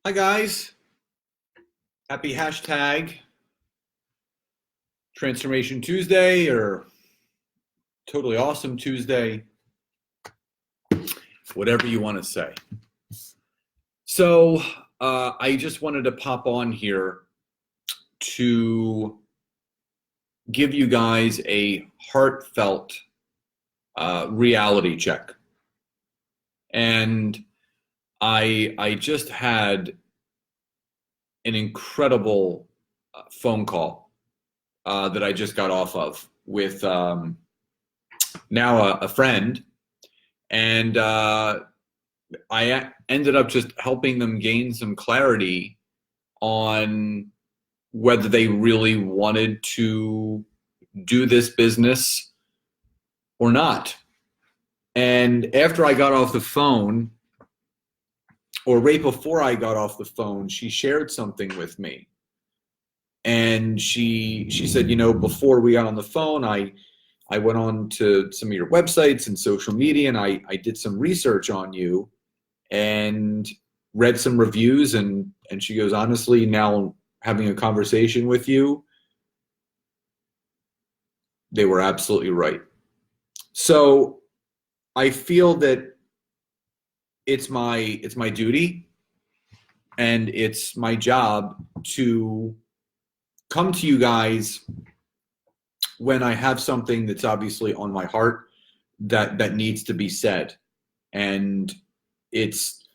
Hi guys, happy hashtag Transformation Tuesday or Totally Awesome Tuesday, whatever you want to say. So I just wanted to pop on here to give you guys a heartfelt reality check. And I just had an incredible phone call that I just got off of with now a friend, and I ended up just helping them gain some clarity on whether they really wanted to do this business or not. And after I got off the phone, or right before I got off the phone, she shared something with me. And she said, before we got on the phone, I went on to some of your websites and social media, and I did some research on you and read some reviews, and she goes, honestly, now having a conversation with you, they were absolutely right. So I feel that it's my duty and it's my job to come to you guys when I have something that's obviously on my heart that needs to be said. And it's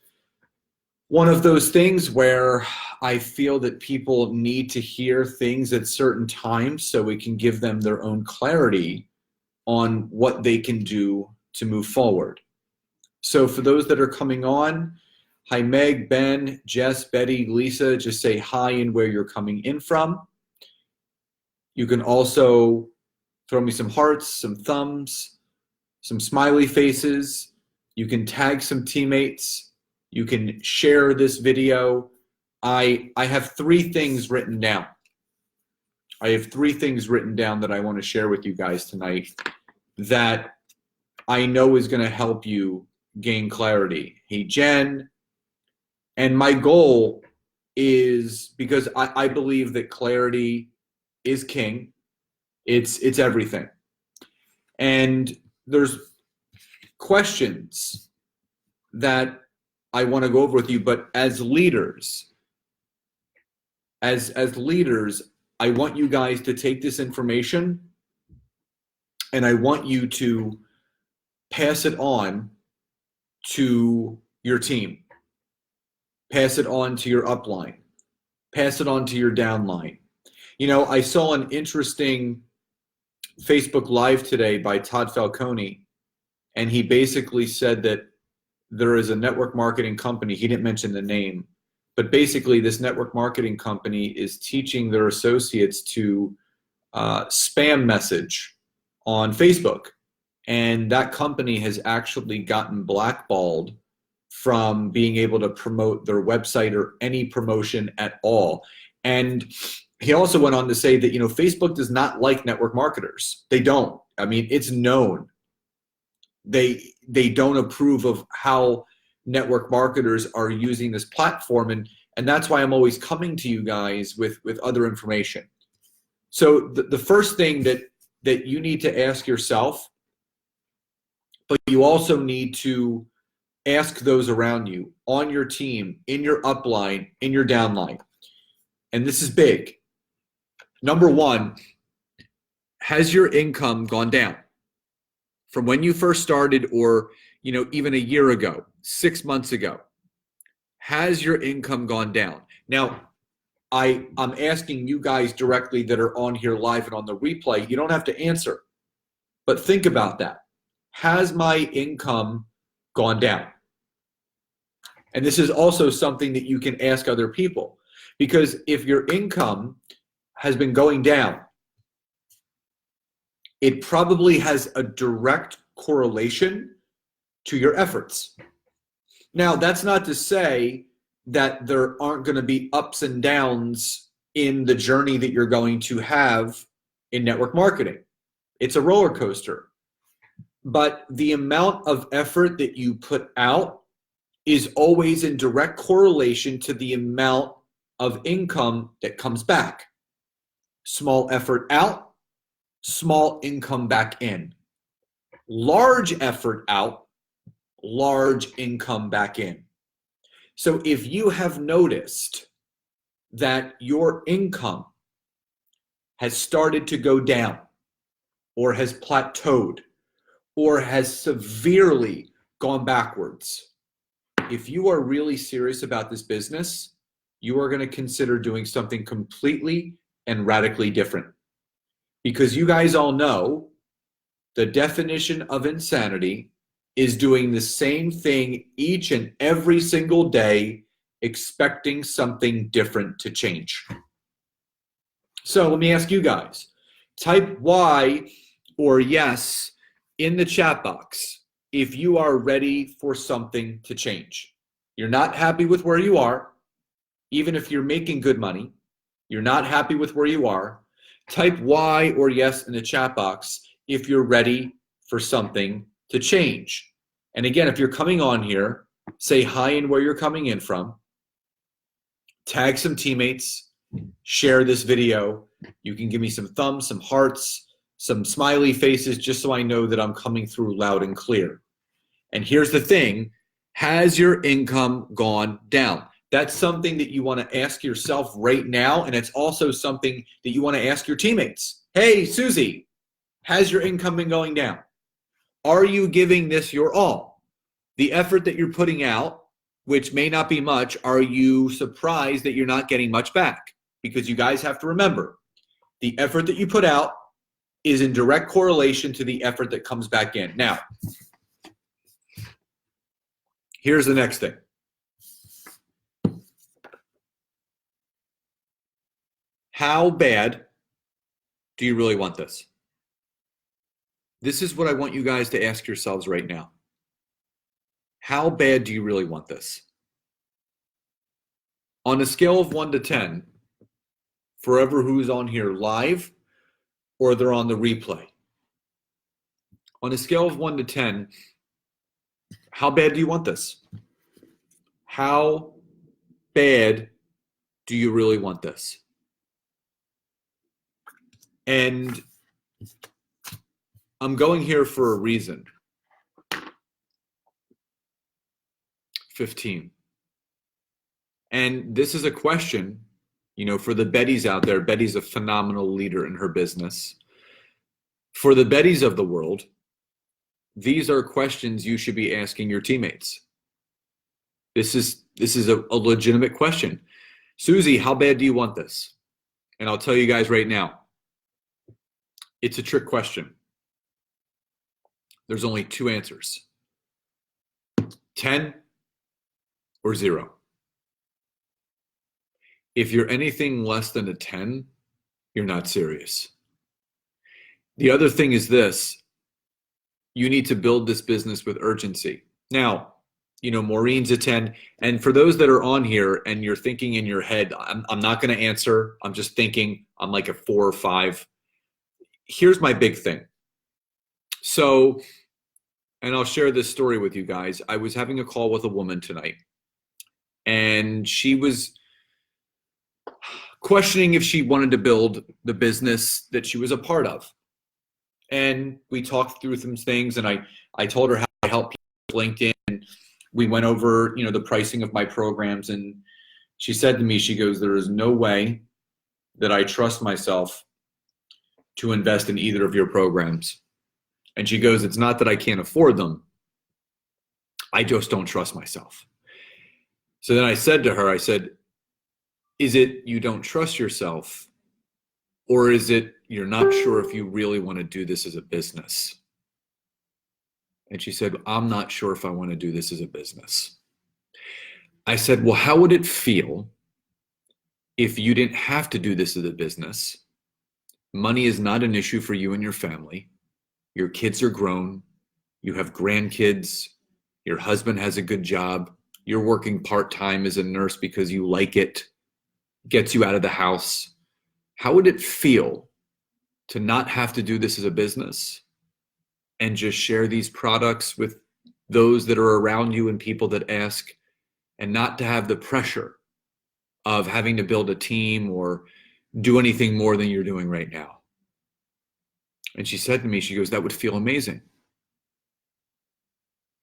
one of those things where I feel that people need to hear things at certain times so we can give them their own clarity on what they can do to move forward. So for those that are coming on, hi Meg, Ben, Jess, Betty, Lisa, just say hi and where you're coming in from. You can also throw me some hearts, some thumbs, some smiley faces. You can tag some teammates. You can share this video. I have three things written down. I have three things written down that I want to share with you guys tonight that I know is going to help you gain clarity. Hey, Jen. And my goal is, because I believe that clarity is king. It's everything. And there's questions that I want to go over with you, but as leaders, as leaders, I want you guys to take this information and I want you to pass it on to your team. Pass it on to your upline. Pass it on to your downline. I saw an interesting Facebook Live today by Todd Falcone, and he basically said that there is a network marketing company, he didn't mention the name, but basically this network marketing company is teaching their associates to spam message on Facebook. And that company has actually gotten blackballed from being able to promote their website or any promotion at all. And he also went on to say that, Facebook does not like network marketers. They don't. I mean, it's known. They don't approve of how network marketers are using this platform. And that's why I'm always coming to you guys with other information. So the first thing that you need to ask yourself, but you also need to ask those around you, on your team, in your upline, in your downline. And this is big. Number one, has your income gone down from when you first started, or even a year ago, 6 months ago? Has your income gone down? Now, I'm asking you guys directly that are on here live and on the replay. You don't have to answer, but think about that. Has my income gone down? And this is also something that you can ask other people, because if your income has been going down, it probably has a direct correlation to your efforts. Now, that's not to say that there aren't going to be ups and downs in the journey that you're going to have in network marketing. It's a roller coaster. But the amount of effort that you put out is always in direct correlation to the amount of income that comes back. Small effort out, small income back in. Large effort out, large income back in. So if you have noticed that your income has started to go down, or has plateaued, or has severely gone backwards, if you are really serious about this business, you are going to consider doing something completely and radically different. Because you guys all know the definition of insanity is doing the same thing each and every single day, expecting something different to change. So let me ask you guys, type Y or yes in the chat box if you are ready for something to change. You're not happy with where you are, even if you're making good money, you're not happy with where you are. Type Y or yes in the chat box if you're ready for something to change. And again, if you're coming on here, say hi and where you're coming in from. Tag some teammates, share this video. You can give me some thumbs, some hearts, some smiley faces, just so I know that I'm coming through loud and clear. And here's the thing, has your income gone down? That's something that you want to ask yourself right now, and it's also something that you want to ask your teammates. Hey, Susie, has your income been going down? Are you giving this your all? The effort that you're putting out, which may not be much, are you surprised that you're not getting much back? Because you guys have to remember, the effort that you put out is in direct correlation to the effort that comes back in. Now, here's the next thing. How bad do you really want this? This is what I want you guys to ask yourselves right now. How bad do you really want this? On a scale of 1 to 10, forever who's on here live or they're on the replay. On a scale of 1 to 10, how bad do you want this? How bad do you really want this? And I'm going here for a reason. 15. And this is a question, for the Bettys out there. Betty's a phenomenal leader in her business. For the Bettys of the world, these are questions you should be asking your teammates. This is a legitimate question. Susie, how bad do you want this? And I'll tell you guys right now, it's a trick question. There's only 2 answers. 10 or 0. If you're anything less than a 10, you're not serious. The other thing is this, you need to build this business with urgency. Now, Maureen's a 10, and for those that are on here and you're thinking in your head, I'm not going to answer, I'm just thinking I'm like a 4 or 5. Here's my big thing. So, and I'll share this story with you guys. I was having a call with a woman tonight, and she was questioning if she wanted to build the business that she was a part of. And we talked through some things, and I told her how I help people with LinkedIn. And we went over, the pricing of my programs, and she said to me, she goes, there is no way that I trust myself to invest in either of your programs. And she goes, it's not that I can't afford them. I just don't trust myself. So then I said to her, I said, is it you don't trust yourself, or is it you're not sure if you really want to do this as a business? And she said, I'm not sure if I want to do this as a business. I said, well, how would it feel if you didn't have to do this as a business? Money is not an issue for you and your family. Your kids are grown. You have grandkids. Your husband has a good job. You're working part-time as a nurse because you like it. Gets you out of the house. How would it feel to not have to do this as a business and just share these products with those that are around you and people that ask, and not to have the pressure of having to build a team or do anything more than you're doing right now. And she said to me, she goes, that would feel amazing.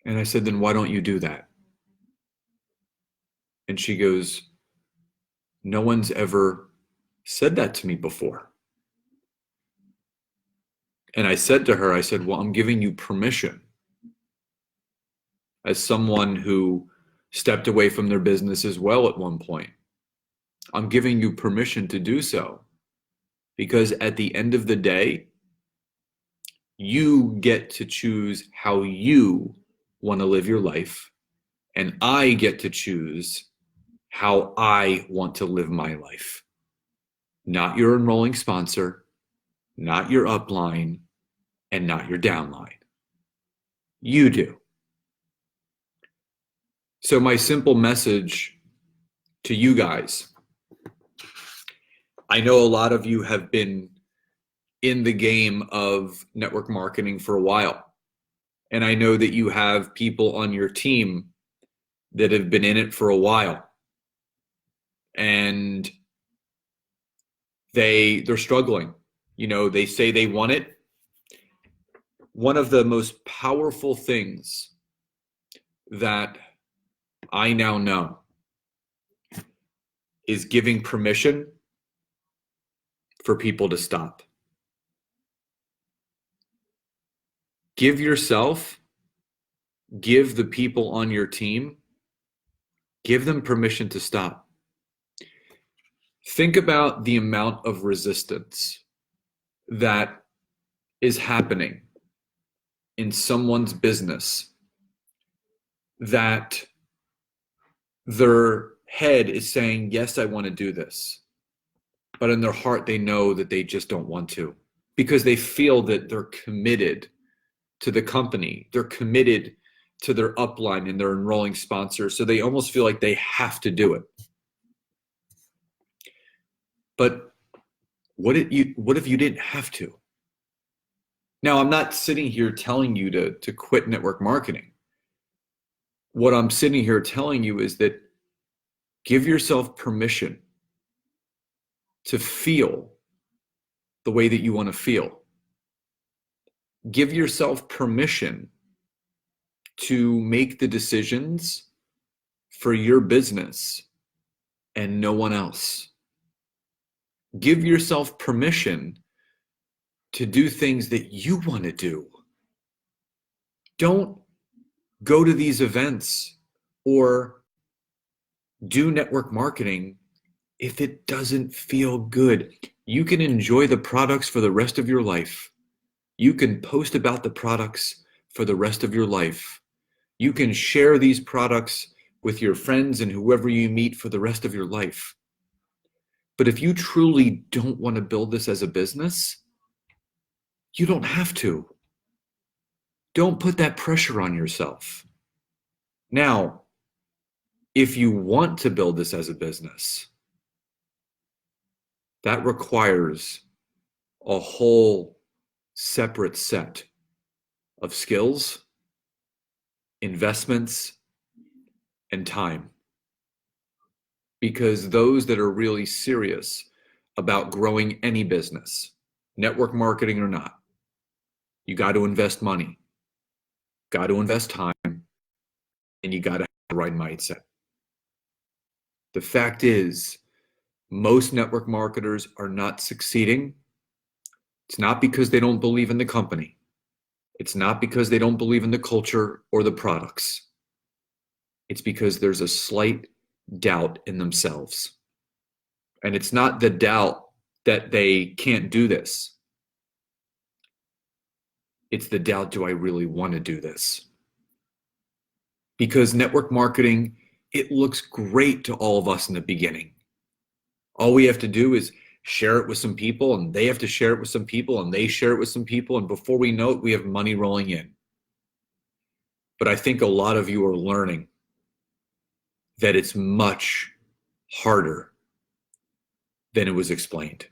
And I said, then why don't you do that? And she goes, no one's ever said that to me before. And I said to her, I said, well, I'm giving you permission as someone who stepped away from their business as well at one point. I'm giving you permission to do so because at the end of the day, you get to choose how you want to live your life, and I get to choose how I want to live my life. Not your enrolling sponsor, not your upline, and not your downline. You do. So my simple message to you guys, I know a lot of you have been in the game of network marketing for a while. And I know that you have people on your team that have been in it for a while. And they're struggling. You know, they say they want it. One of the most powerful things that I now know is giving permission for people to stop. Give yourself, give the people on your team, give them permission to stop. Think about the amount of resistance that is happening in someone's business that their head is saying, yes, I want to do this. But in their heart, they know that they just don't want to because they feel that they're committed to the company. They're committed to their upline and their enrolling sponsor. So they almost feel like they have to do it. But what if you didn't have to? Now, I'm not sitting here telling you to quit network marketing. What I'm sitting here telling you is that give yourself permission to feel the way that you want to feel. Give yourself permission to make the decisions for your business and no one else. Give yourself permission to do things that you want to do. Don't go to these events or do network marketing if it doesn't feel good. You can enjoy the products for the rest of your life. You can post about the products for the rest of your life. You can share these products with your friends and whoever you meet for the rest of your life. But if you truly don't want to build this as a business, you don't have to. Don't put that pressure on yourself. Now, if you want to build this as a business, that requires a whole separate set of skills, investments, and time. Because those that are really serious about growing any business, network marketing or not, you got to invest money, got to invest time, and you got to have the right mindset. The fact is, most network marketers are not succeeding. It's not because they don't believe in the company. It's not because they don't believe in the culture or the products. It's because there's a slight doubt in themselves. And it's not the doubt that they can't do this. It's the doubt, do I really want to do this? Because network marketing, it looks great to all of us in the beginning. All we have to do is share it with some people, and they have to share it with some people, and they share it with some people, and before we know it, we have money rolling in. But I think a lot of you are learning that it's much harder than it was explained.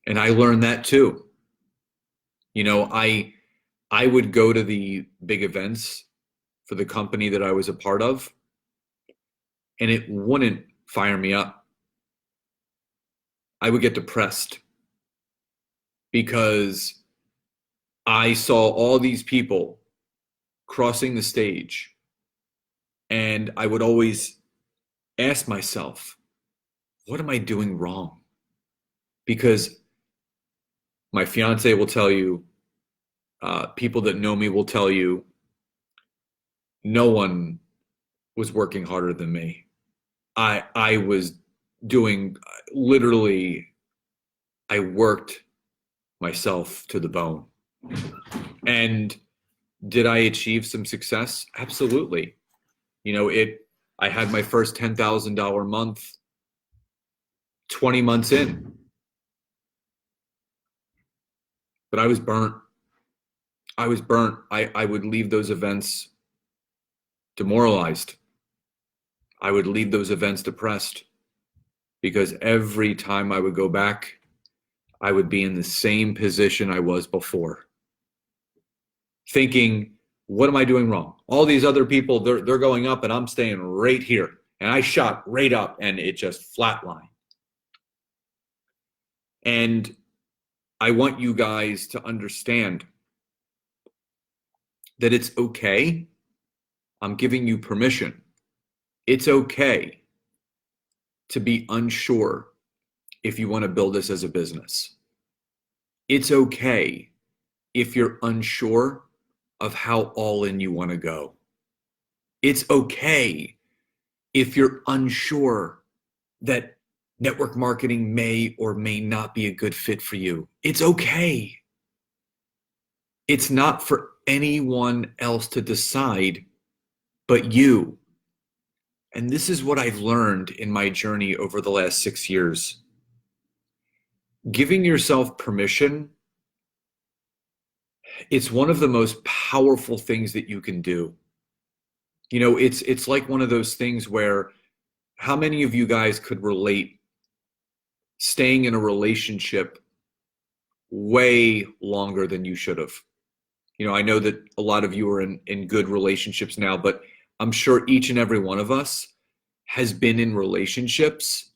And I learned that too. You know, I would go to the big events for the company that I was a part of, and it wouldn't fire me up. I would get depressed because I saw all these people crossing the stage, and I would always ask myself, what am I doing wrong? Because my fiance will tell you, people that know me will tell you, no one was working harder than me. I was doing, literally, I worked myself to the bone. And did I achieve some success? Absolutely. I had my first $10,000 month 20 months in, but I was burnt. I would leave those events demoralized. I would leave those events depressed because every time I would go back, I would be in the same position I was before, thinking, what am I doing wrong? All these other people, they're going up and I'm staying right here. And I shot right up and it just flatlined. And I want you guys to understand that it's okay. I'm giving you permission. It's okay to be unsure if you want to build this as a business. It's okay if you're unsure of how all in you want to go. It's okay if you're unsure that network marketing may or may not be a good fit for you. It's okay. It's not for anyone else to decide but you. And this is what I've learned in my journey over the last 6 years. Giving yourself permission, it's one of the most powerful things that you can do. It's like one of those things where, how many of you guys could relate staying in a relationship way longer than you should have? I know that a lot of you are in good relationships now, but I'm sure each and every one of us has been in relationships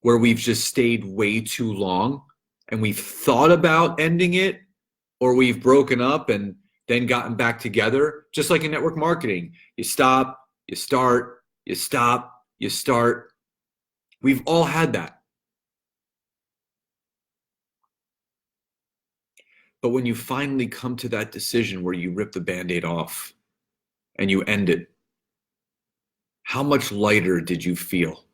where we've just stayed way too long and we've thought about ending it, or we've broken up and then gotten back together. Just like in network marketing, you stop, you start, you stop, you start. We've all had that. But when you finally come to that decision where you rip the Band-Aid off and you end it, how much lighter did you feel?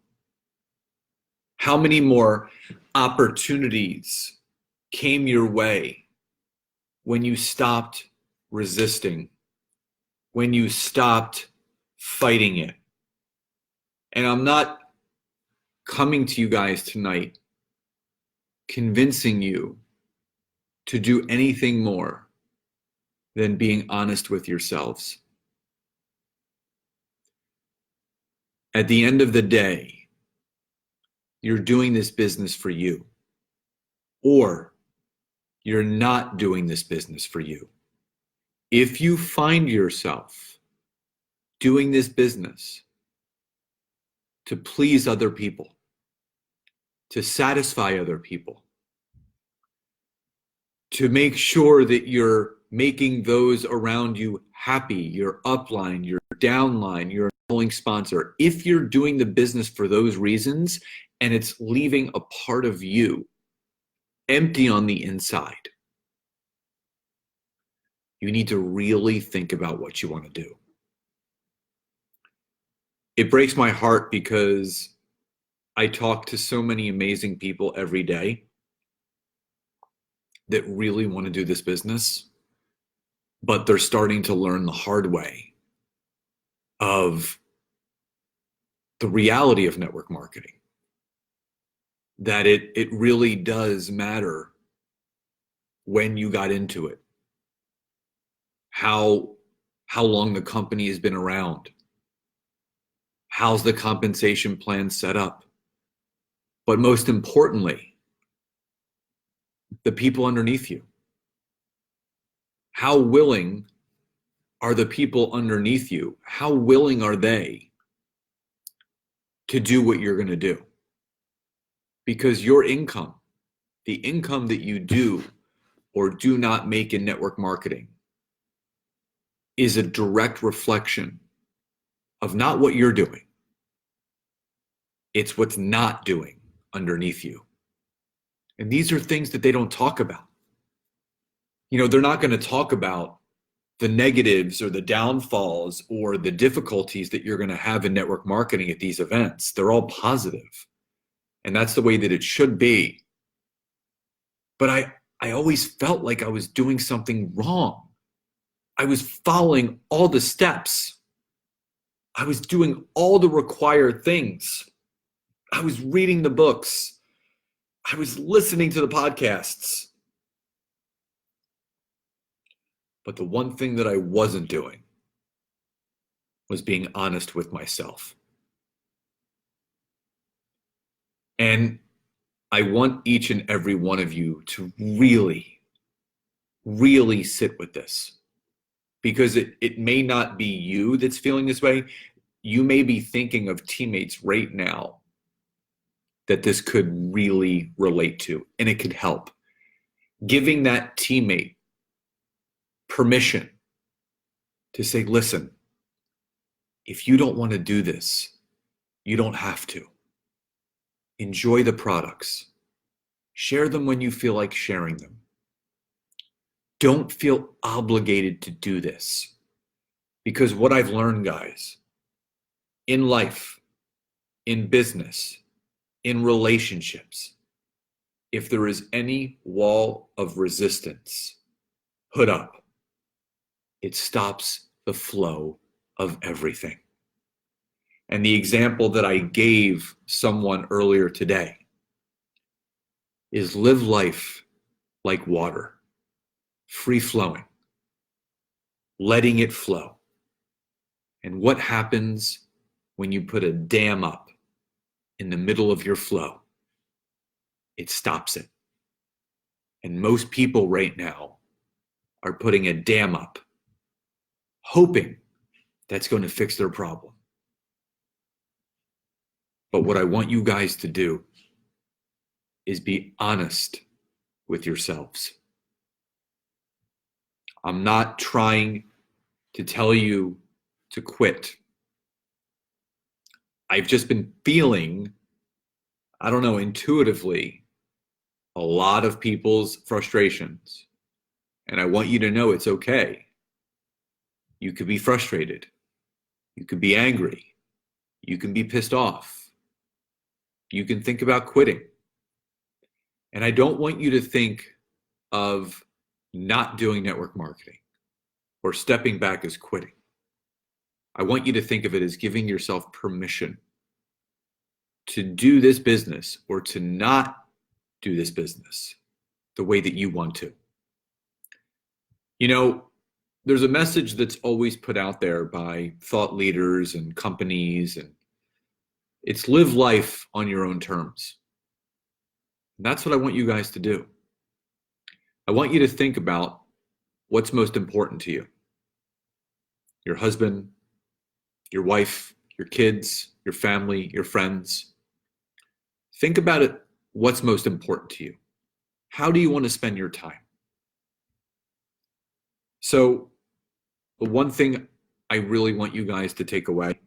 How many more opportunities came your way when you stopped resisting, when you stopped fighting it? And I'm not coming to you guys tonight convincing you to do anything more than being honest with yourselves. At the end of the day, you're doing this business for you, or you're not doing this business for you. If you find yourself doing this business to please other people, to satisfy other people, to make sure that you're making those around you happy, your upline, your downline, your enrolling sponsor, if you're doing the business for those reasons and it's leaving a part of you empty on the inside, you need to really think about what you want to do. It breaks my heart because I talk to so many amazing people every day that really want to do this business, but they're starting to learn the hard way of the reality of network marketing, that it really does matter when you got into it, how long the company has been around, how's the compensation plan set up, but most importantly, the people underneath you. How willing are the people underneath you? How willing are they to do what you're going to do. Because your income, the income that you do or do not make in network marketing, is a direct reflection of not what you're doing. It's what's not doing underneath you. And these are things that they don't talk about. You know, they're not going to talk about the negatives or the downfalls or the difficulties that you're going to have in network marketing at these events. They're all positive. And that's the way that it should be. But I always felt like I was doing something wrong. I was following all the steps. I was doing all the required things. I was reading the books. I was listening to the podcasts. But the one thing that I wasn't doing was being honest with myself. And I want each and every one of you to really, really sit with this. Because it may not be you that's feeling this way. You may be thinking of teammates right now that this could really relate to, and it could help. Giving that teammate permission to say, listen, if you don't want to do this, you don't have to. Enjoy the products. Share them when you feel like sharing them. Don't feel obligated to do this. Because what I've learned, guys, in life, in business, in relationships, if there is any wall of resistance put up, it stops the flow of everything. And the example that I gave someone earlier today is live life like water, free flowing, letting it flow. And what happens when you put a dam up in the middle of your flow? It stops it. And most people right now are putting a dam up, hoping that's going to fix their problem. But what I want you guys to do is be honest with yourselves. I'm not trying to tell you to quit. I've just been feeling, I don't know, intuitively, a lot of people's frustrations. And I want you to know it's okay. You could be frustrated. You could be angry. You can be pissed off. You can think about quitting. And I don't want you to think of not doing network marketing or stepping back as quitting. I want you to think of it as giving yourself permission to do this business or to not do this business the way that you want to. You know, there's a message that's always put out there by thought leaders and companies, and it's live life on your own terms. And that's what I want you guys to do. I want you to think about what's most important to you. Your husband, your wife, your kids, your family, your friends. Think about it. What's most important to you? How do you want to spend your time? So the one thing I really want you guys to take away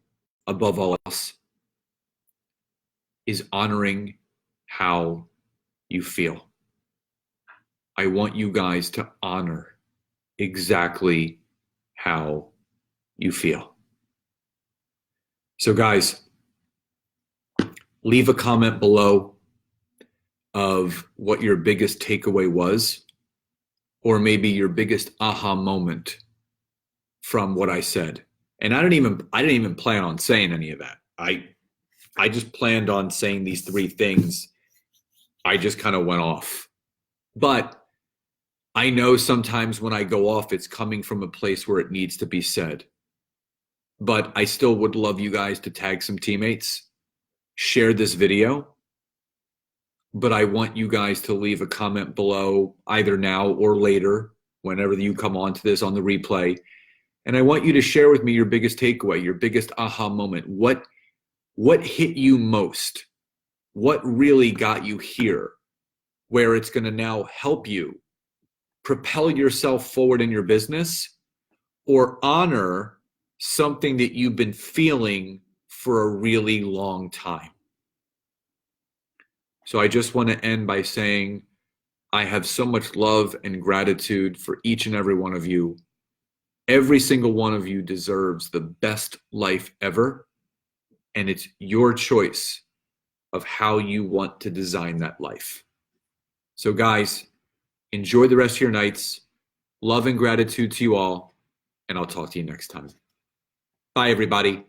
above all else is honoring how you feel. I want you guys to honor exactly how you feel. So guys, leave a comment below of what your biggest takeaway was, or maybe your biggest aha moment from what I said. And I didn't even plan on saying any of that. I just planned on saying these three things. I just kind of went off. But I know sometimes when I go off, it's coming from a place where it needs to be said. But I still would love you guys to tag some teammates, share this video. But I want you guys to leave a comment below either now or later, whenever you come onto this on the replay. And I want you to share with me your biggest takeaway, your biggest aha moment. What What hit you most? What really got you here, where it's going to now help you propel yourself forward in your business or honor something that you've been feeling for a really long time? So I just want to end by saying I have so much love and gratitude for each and every one of you. Every single one of you deserves the best life ever, and it's your choice of how you want to design that life. So guys, enjoy the rest of your nights. Love and gratitude to you all, and I'll talk to you next time. Bye, everybody.